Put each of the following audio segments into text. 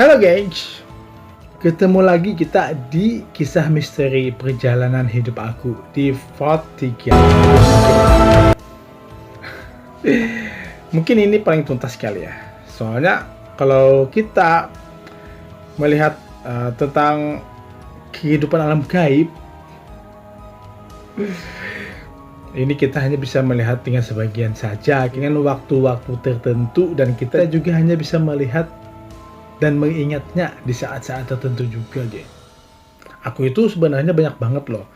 Halo guys, ketemu lagi kita di kisah misteri perjalanan hidup aku di Vatikan. Mungkin ini paling tuntas sekali ya. Soalnya kalau kita melihat tentang kehidupan alam gaib, ini kita hanya bisa melihat dengan sebagian saja, dengan waktu-waktu tertentu, dan kita juga hanya bisa melihat dan mengingatnya di saat-saat tertentu juga, geng. Aku itu sebenarnya banyak banget loh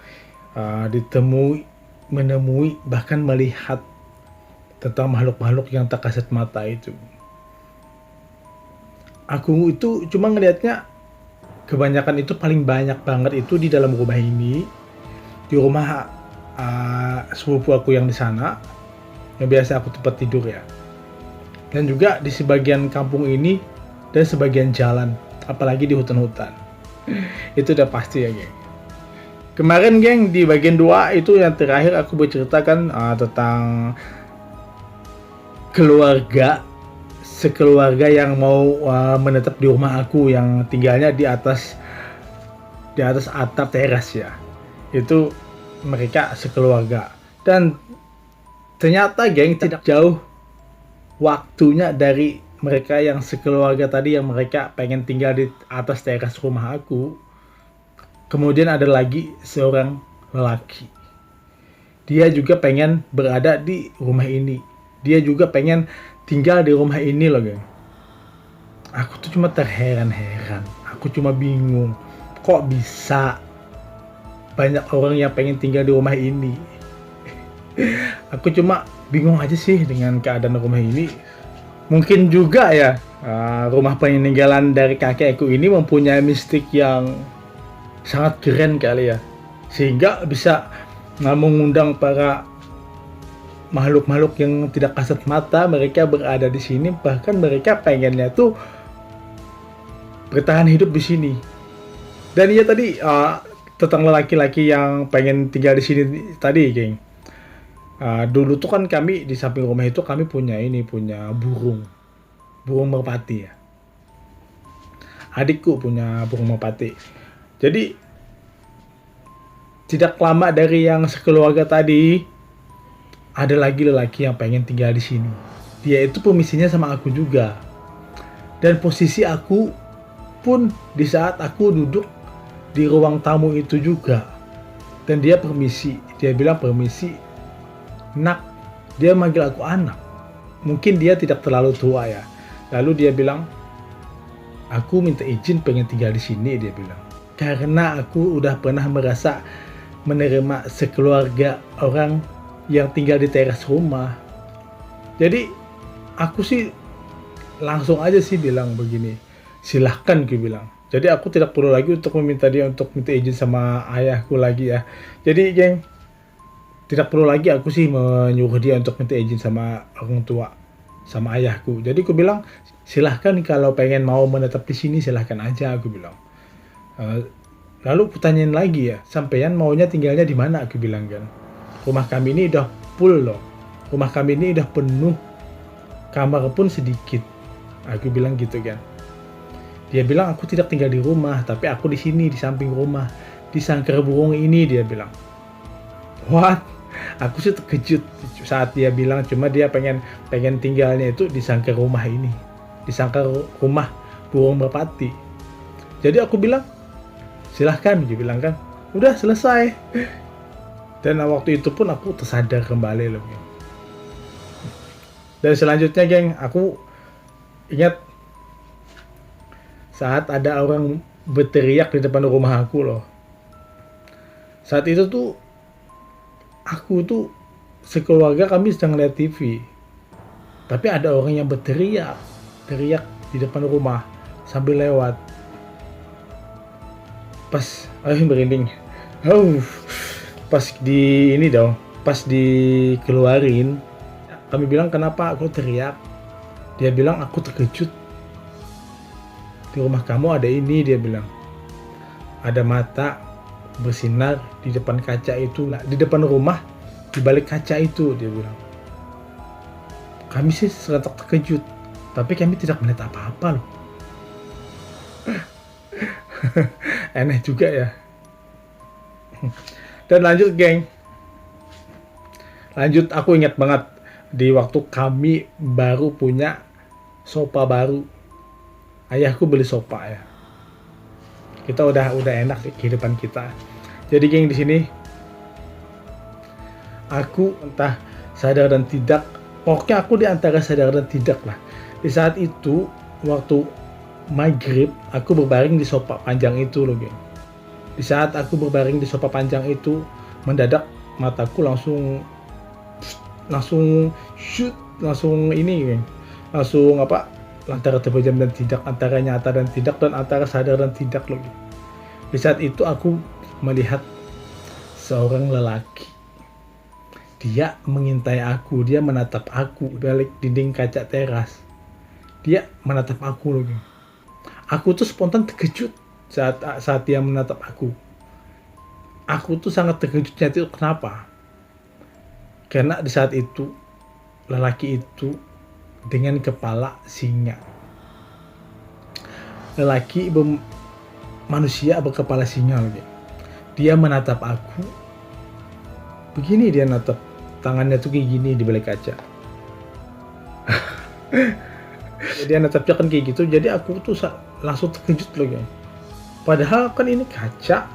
menemui, bahkan melihat tentang makhluk-makhluk yang tak kasat mata itu. Aku itu cuma ngelihatnya kebanyakan itu paling banyak banget itu di dalam rumah ini, di rumah sepupu aku yang di sana, yang biasa aku tempat tidur ya. Dan juga di sebagian kampung ini dan sebagian jalan, apalagi di hutan-hutan. Itu udah pasti ya, geng. Kemarin, geng, di bagian 2 itu yang terakhir aku berceritakan tentang sekeluarga yang mau menetap di rumah aku yang tinggalnya di atas atap teras ya. Itu mereka sekeluarga. Dan ternyata, geng, tidak jauh waktunya dari mereka yang sekeluarga tadi yang mereka pengen tinggal di atas teras rumah aku. Kemudian ada lagi seorang lelaki. Dia juga pengen berada di rumah ini. Dia juga pengen tinggal di rumah ini loh, geng. Aku tuh cuma terheran-heran. Aku cuma bingung. Kok bisa banyak orang yang pengen tinggal di rumah ini? Aku cuma bingung aja sih dengan keadaan rumah ini. Mungkin juga ya rumah peninggalan dari kakekku ini mempunyai mistik yang sangat keren kali ya, sehingga bisa mengundang para makhluk-makhluk yang tidak kasat mata. Mereka berada di sini, bahkan mereka pengennya tuh bertahan hidup di sini. Dan iya tadi tentang laki-laki yang pengen tinggal di sini tadi, geng. Dulu tuh kan kami di samping rumah itu kami punya burung merpati ya. Adikku punya burung merpati. Jadi tidak lama dari yang sekeluarga tadi, ada lagi lelaki yang pengen tinggal di sini. Dia itu permisinya sama aku juga. Dan posisi aku pun di saat aku duduk di ruang tamu itu juga. Dan dia permisi. Dia bilang permisi. Nak, dia manggil aku anak. Mungkin dia tidak terlalu tua ya. Lalu dia bilang, aku minta izin pengen tinggal di sini, dia bilang. Karena aku udah pernah merasa menerima sekeluarga orang yang tinggal di teras rumah. Jadi aku sih langsung aja sih bilang begini, silahkan, gue bilang. Jadi aku tidak perlu lagi untuk meminta dia untuk minta izin sama ayahku lagi ya. Jadi, geng, tidak perlu lagi aku sih menyuruh dia untuk minta izin sama orang tua, sama ayahku. Jadi aku bilang, silahkan kalau pengen mau menetap di sini, silahkan aja, aku bilang. Lalu aku tanyain lagi ya, sampean maunya tinggalnya di mana, aku bilang kan. Rumah kami ini udah full loh. Rumah kami ini udah penuh. Kamar pun sedikit. Aku bilang gitu kan. Dia bilang aku tidak tinggal di rumah, tapi aku di sini di samping rumah, di sangkar burung ini, dia bilang. What? Aku sih terkejut saat dia bilang cuma dia pengen tinggalnya itu di sangkar rumah ini, di sangkar rumah burung merpati. Jadi aku bilang silahkan, dia bilang kan, udah selesai. Dan waktu itu pun aku tersadar kembali loh, geng. Dan selanjutnya, geng, aku ingat saat ada orang berteriak di depan rumah aku loh. Saat itu tuh aku tuh sekeluarga kami sedang lihat TV, tapi ada orang yang teriak di depan rumah sambil lewat. Pas merinding. Pas dikeluarin, kami bilang kenapa aku teriak. Dia bilang aku terkejut. Di rumah kamu ada ini, dia bilang. Ada mata bersinar di depan kaca itu, di depan rumah, di balik kaca itu, dia bilang. Kami sih sangat terkejut, tapi kami tidak melihat apa-apa loh. Aneh juga ya. Dan lanjut geng. Lanjut, aku ingat banget di waktu kami baru punya sofa baru. Ayahku beli sofa ya. Kita udah enak di kehidupan kita. Jadi geng, di sini aku entah sadar dan tidak, pokoknya aku di antara sadar dan tidak lah. Di saat itu waktu maghrib aku berbaring di sofa panjang itu loh geng. Di saat aku berbaring di sofa panjang itu, mendadak mataku langsung ini geng. Langsung apa, antara terpejam dan tidak, antara nyata dan tidak, dan antara sadar dan tidak loh geng. Di saat itu aku melihat seorang lelaki. Dia mengintai aku, dia menatap aku balik dinding kaca teras. Dia menatap aku loh geng. Aku tuh spontan terkejut saat dia menatap aku. Aku tuh sangat terkejutnya itu kenapa? Karena di saat itu lelaki itu dengan kepala singa. Lelaki manusia berkepala singa loh geng. Dia menatap aku. Begini dia natap, tangannya tuh kayak gini di balik kaca. Dia natapnya kan kayak gitu, jadi aku tuh langsung terkejut loh geng. Padahal kan ini kaca,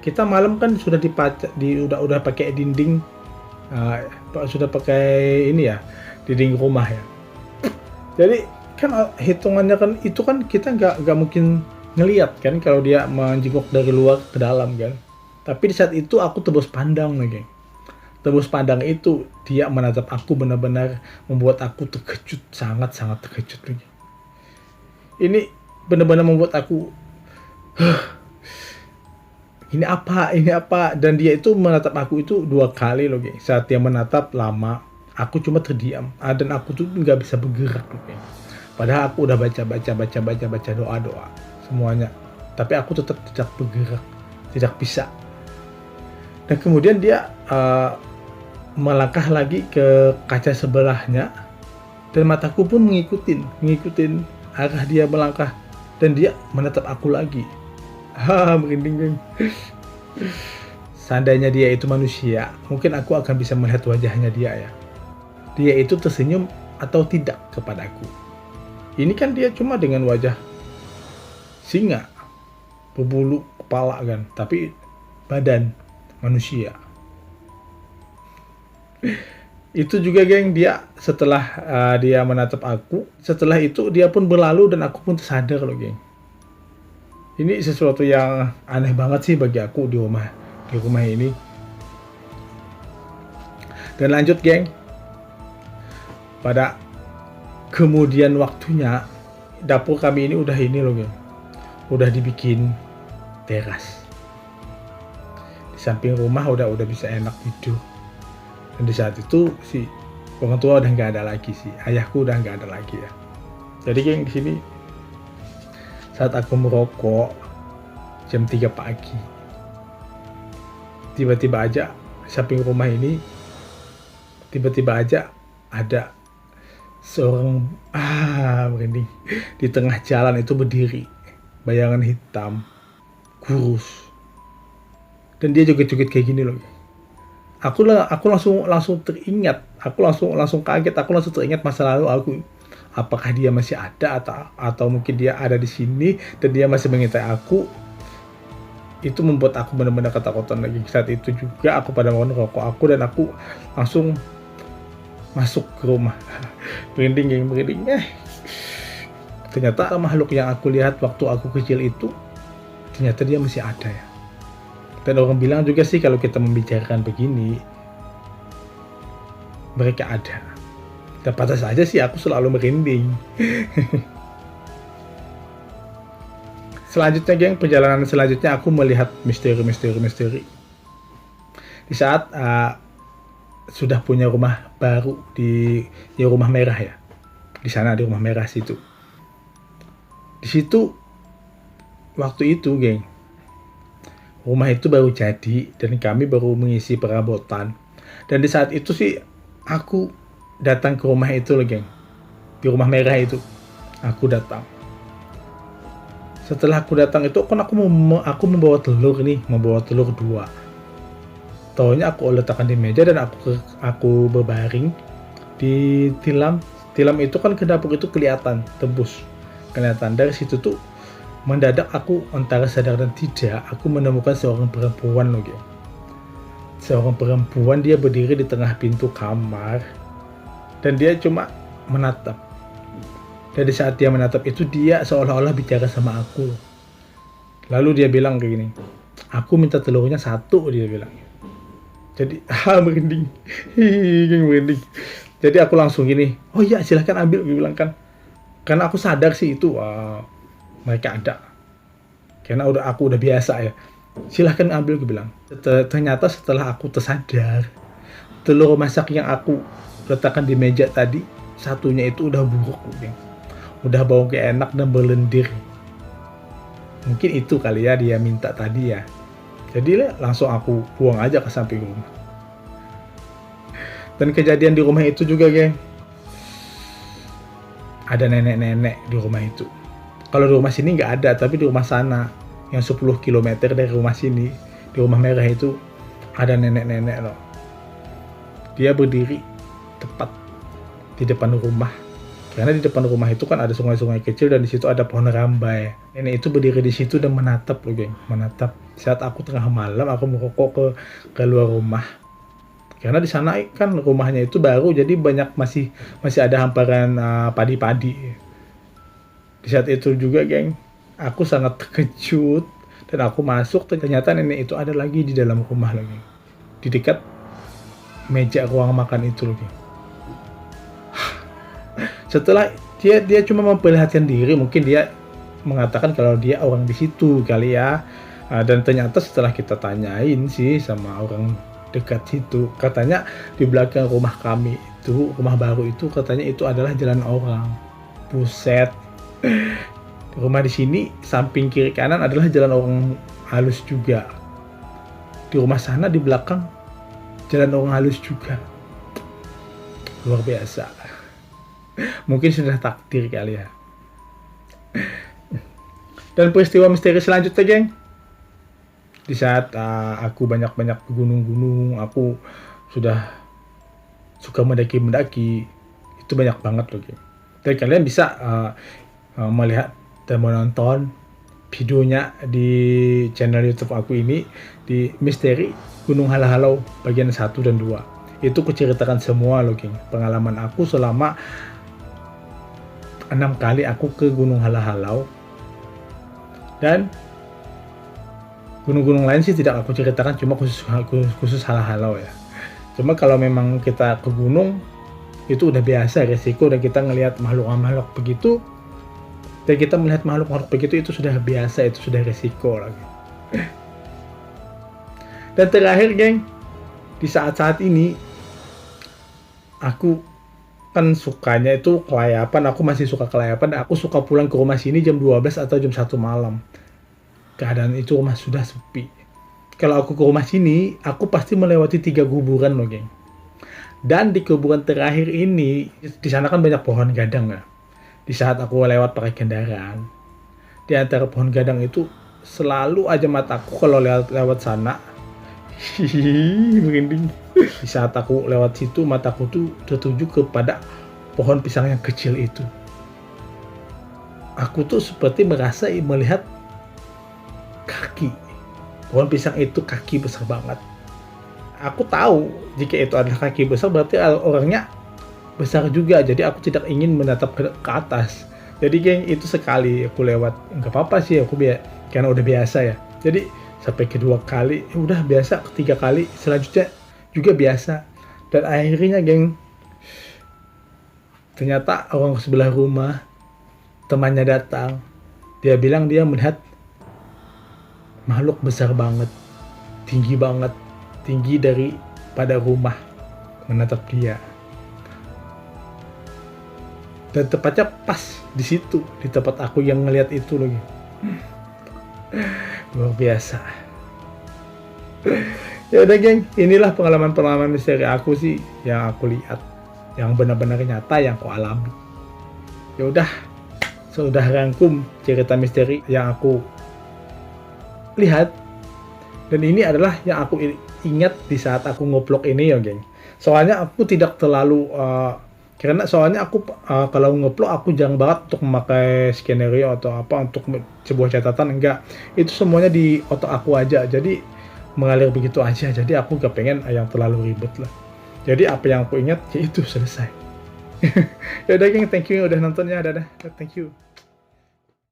kita malam kan sudah udah pakai dinding, sudah pakai ini ya, dinding rumah ya. Jadi kan hitungannya kan itu kan kita nggak mungkin ngelihat kan kalau dia menjenguk dari luar ke dalam kan. Tapi di saat itu aku tebus pandang loh geng. Tebus pandang itu dia menatap aku, benar-benar membuat aku terkejut, sangat-sangat terkejut lagi. Ini benar-benar membuat aku ini apa, dan dia itu menatap aku itu 2 kali loh geng. Saat dia menatap lama, aku cuma terdiam, dan aku tuh nggak bisa bergerak loh geng. Padahal aku udah baca doa semuanya, tapi aku tetap tidak bergerak, tidak bisa. Dan kemudian dia melangkah lagi ke kaca sebelahnya, dan mataku pun mengikutin arah dia melangkah, dan dia menatap aku lagi. Merinding geng. Seandainya dia itu manusia, mungkin aku akan bisa melihat wajahnya dia ya. Dia itu tersenyum atau tidak kepadaku. Ini kan dia cuma dengan wajah singa, berbulu kepala kan, tapi badan manusia. Itu juga geng, dia setelah dia menatap aku, setelah itu dia pun berlalu dan aku pun tersadar loh geng. Ini sesuatu yang aneh banget sih bagi aku di rumah ini. Dan lanjut geng, pada kemudian waktunya dapur kami ini udah ini loh geng, udah dibikin teras. Di samping rumah udah bisa enak tidur. Dan di saat itu si orang tua udah nggak ada lagi sih, ayahku udah nggak ada lagi ya. Jadi geng, di sini saat aku merokok jam 3 pagi, tiba-tiba aja samping rumah ini tiba-tiba aja ada seorang merinding di tengah jalan itu berdiri, bayangan hitam, kurus, dan dia joget-joget kayak gini loh. Aku langsung teringat, aku langsung kaget, aku langsung teringat masa lalu aku. Apakah dia masih ada atau mungkin dia ada di sini dan dia masih mengintai aku. Itu membuat aku benar-benar ketakutan lagi. Saat itu juga aku pada mau ngerokok aku, dan aku langsung masuk ke rumah. Merinding. Ternyata makhluk yang aku lihat waktu aku kecil itu, ternyata dia masih ada ya. Dan orang bilang juga sih kalau kita membicarakan begini, mereka ada. Dan pantas saja sih aku selalu merinding. Selanjutnya geng, perjalanan selanjutnya aku melihat misteri. Di saat sudah punya rumah baru di rumah merah ya. Di sana di rumah merah situ. Di situ waktu itu geng, rumah itu baru jadi dan kami baru mengisi perabotan. Dan di saat itu sih aku datang ke rumah itu loh geng, di rumah merah itu aku datang. Setelah aku datang itu kan aku membawa telur nih, membawa telur 2. Taunya aku letakkan di meja dan aku berbaring di tilam. Tilam itu kan ke dapur itu kelihatan, tembus. Kelihatan dari situ tuh mendadak aku antara sadar dan tidak, aku menemukan seorang perempuan loh, gitu. Seorang perempuan, dia berdiri di tengah pintu kamar dan dia cuma menatap. Dan di saat dia menatap itu, dia seolah-olah bicara sama aku. Lalu dia bilang kayak gini, aku minta telurnya 1, dia bilang. Jadi merinding. Merinding. Jadi aku langsung gini, oh iya silahkan ambil, dia bilang kan. Karena aku sadar sih itu mereka ada. Karena aku udah biasa ya. Silahkan ambil, gue bilang. Ternyata setelah aku tersadar, telur masak yang aku letakkan di meja tadi, satunya itu udah buruk, udah bau kayak enak dan berlendir. Mungkin itu kali ya dia minta tadi ya. Jadi langsung aku buang aja ke samping rumah. Dan kejadian di rumah itu juga, geng, ada nenek-nenek di rumah itu. Kalau di rumah sini nggak ada, tapi di rumah sana yang 10 km dari rumah sini, di rumah merah itu ada nenek-nenek loh. Dia berdiri tepat di depan rumah. Karena di depan rumah itu kan ada sungai-sungai kecil dan di situ ada pohon rambai. Nenek itu berdiri di situ dan menatap loh, geng. Menatap. Saat aku tengah malam, aku merokok ke luar rumah. Karena di sana kan rumahnya itu baru, jadi banyak masih ada hamparan padi-padi. Di saat itu juga, geng, aku sangat terkejut dan aku masuk, ternyata nenek itu ada lagi di dalam rumah lagi. Di dekat meja ruang makan itu lagi. Setelah dia cuma memperlihatkan diri, mungkin dia mengatakan kalau dia orang di situ kali ya. Dan ternyata setelah kita tanyain sih sama orang dekat situ, katanya di belakang rumah kami itu, rumah baru itu, katanya itu adalah jalan orang. Buset. Rumah di sini samping kiri kanan adalah jalan orang halus juga. Di rumah sana di belakang jalan orang halus juga. Luar biasa. Mungkin sudah takdir kali ya. Dan peristiwa misteri selanjutnya, geng, di saat aku banyak-banyak ke gunung-gunung, aku sudah suka mendaki-mendaki, itu banyak banget loh, geng. Dan kalian bisa melihat dan menonton videonya di channel YouTube aku ini, di Misteri Gunung Halahalau bagian 1 dan 2. Itu kuceritakan semua loh, geng. Pengalaman aku selama 6 kali aku ke Gunung Halahalau. Dan gunung-gunung lain sih tidak aku ceritakan, cuma khusus Halahalau ya. Cuma kalau memang kita ke gunung, itu udah biasa resiko, dan kita ngelihat makhluk begitu, dan kita melihat makhluk begitu, itu sudah biasa, itu sudah resiko lagi. Dan terakhir, geng, di saat-saat ini aku kan sukanya itu kelayapan, aku masih suka kelayapan, aku suka pulang ke rumah sini jam 12 atau jam 1 malam. Keadaan itu rumah sudah sepi. Kalau aku ke rumah sini, aku pasti melewati 3 kuburan loh, geng. Dan di kuburan terakhir ini, di sana kan banyak pohon gadang ya. Di saat aku lewat pakai kendaraan, di antara pohon gadang itu selalu aja mataku kalau lewat sana. Merinding. Di saat aku lewat situ, mataku tuh tertuju kepada pohon pisang yang kecil itu. Aku tuh seperti merasa melihat kaki. Pohon pisang itu kaki besar banget. Aku tahu jika itu adalah kaki besar, berarti orangnya besar juga. Jadi aku tidak ingin menatap ke atas. Jadi, geng, itu sekali aku lewat, nggak apa-apa sih, aku karena udah biasa ya. Jadi sampai kedua kali, udah biasa, ketiga kali, selanjutnya juga biasa. Dan akhirnya, geng, ternyata orang sebelah rumah, temannya datang. Dia bilang dia melihat makhluk besar banget, tinggi daripada rumah, menatap dia. Dan tepatnya pas di situ, di tempat aku yang ngelihat itu lagi. Luar biasa. Ya udah, geng, inilah pengalaman misteri aku sih yang aku lihat, yang benar-benar nyata, yang aku alami. Ya udah, sudah rangkum cerita misteri yang aku lihat, dan ini adalah yang aku ingat di saat aku ngeplok ini ya geng. Soalnya aku tidak terlalu karena soalnya aku kalau ngeplok aku jarang banget untuk memakai skenario atau apa untuk sebuah catatan, enggak, itu semuanya di otak aku aja, jadi mengalir begitu aja, jadi aku gak pengen yang terlalu ribet lah. Jadi apa yang aku ingat ya itu selesai. Ya udah geng, thank you yang udah nontonnya, dadah, thank you.